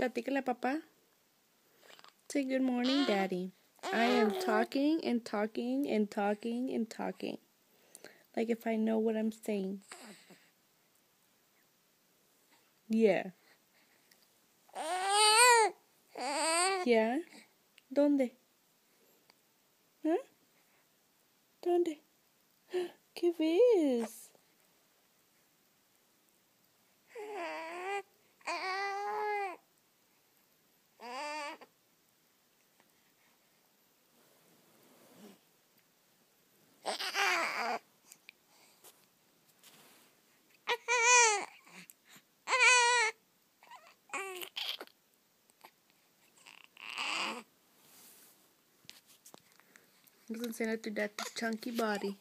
Platícale a papá. Say good morning, Daddy. I am talking and talking and talking and talking. Like if I know what I'm saying. Yeah. Yeah? ¿Dónde? ¿Ah? ¿Dónde? ¿Qué ves? Let's enseñar to that chunky body.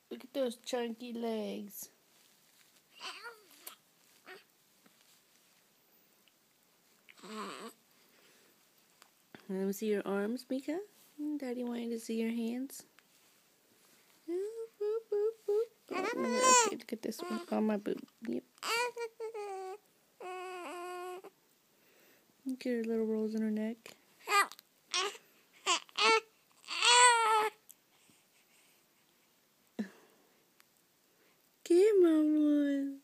Look at those chunky legs. Let me see your arms, Mika. Daddy wanted to see your hands. Okay, look at this one. On my boob. Yep. Look at her little rolls in her neck. ¡Qué mamón!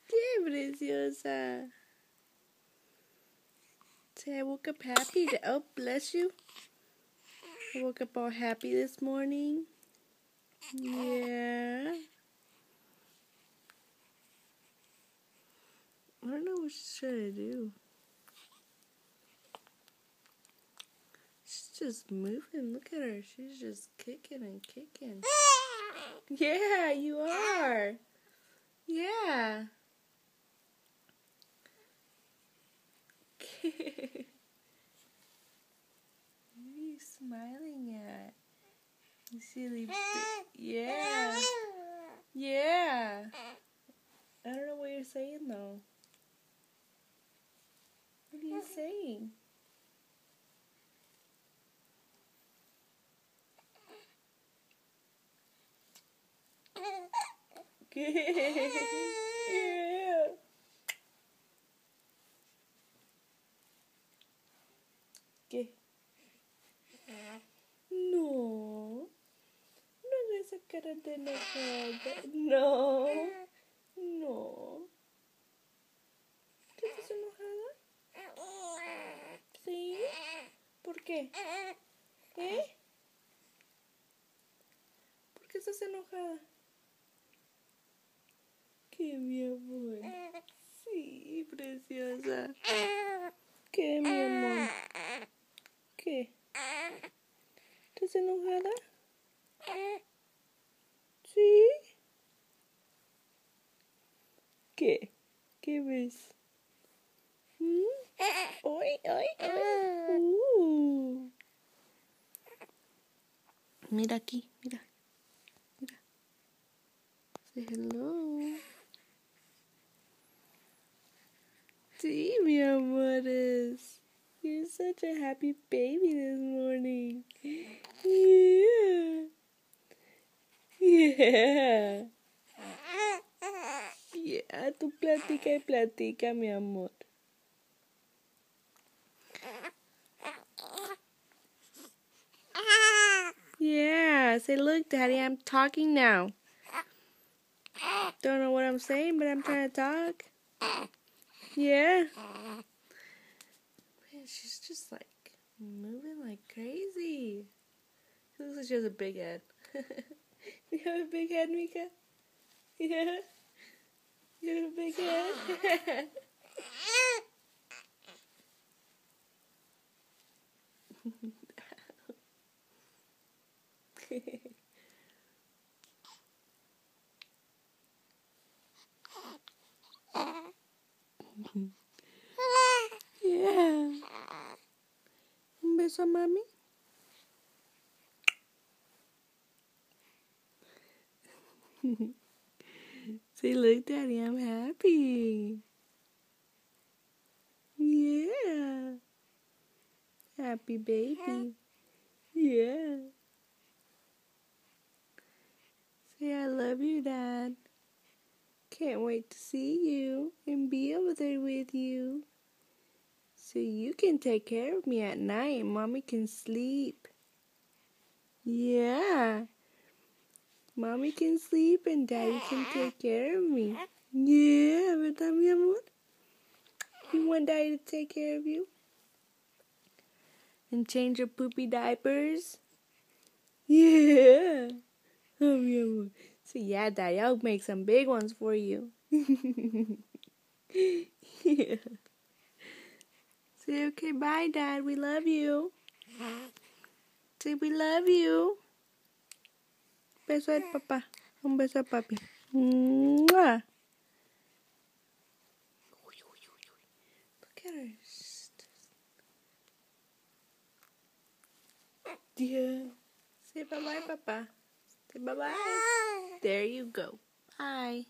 ¡Qué preciosa! Say, I woke up happy. Oh, bless you. I woke up all happy this morning. Yeah. I don't know what she's trying to do. She's just moving. Look at her. She's just kicking and kicking. Yeah, you are. Yeah. Who are you smiling at? You silly. Yeah. Yeah. I don't know what you're saying though. What are you saying? Yeah. ¿Qué? No. No hagas esa cara de enojada. No. No. ¿Estás enojada? ¿Sí? ¿Por qué? ¿Eh? ¿Por qué estás enojada? ¿Qué, mi amor? Sí, preciosa. ¿Qué, mi amor? ¿Qué? ¿Estás enojada? ¿Sí? ¿Qué? ¿Qué ves? ¡Ay, ay, ay! Mira aquí, mira. Mira. Say hello. Sí, mi amores. You're such a happy baby this morning. Yeah. Yeah. Yeah, tú platica y platica, mi amor. Yeah, say, look, Daddy, I'm talking now. Don't know what I'm saying, but I'm trying to talk. Yeah. Man, she's just like moving like crazy. She looks like she has a big head. You have a big head, Mika? Yeah. You have a big head? Yeah. Un beso a mami. Say, look, Daddy, I'm happy. Yeah. Happy baby. Yeah. Say, I love you, Dad. Can't wait to see you and be over there with you. So you can take care of me at night and Mommy can sleep. Yeah. Mommy can sleep and Daddy can take care of me. Yeah, ¿verdad, mi amor? You want Daddy to take care of you? And change your poopy diapers? Yeah. Oh, mi amor. So yeah, Daddy, I'll make some big ones for you. Yeah. Say, okay, bye, Dad. We love you. Say, we love you. Beso al papá. Un beso a papi. Mwah. Look at her. Yeah. Say bye-bye, Papa. Say bye-bye. There you go. Bye.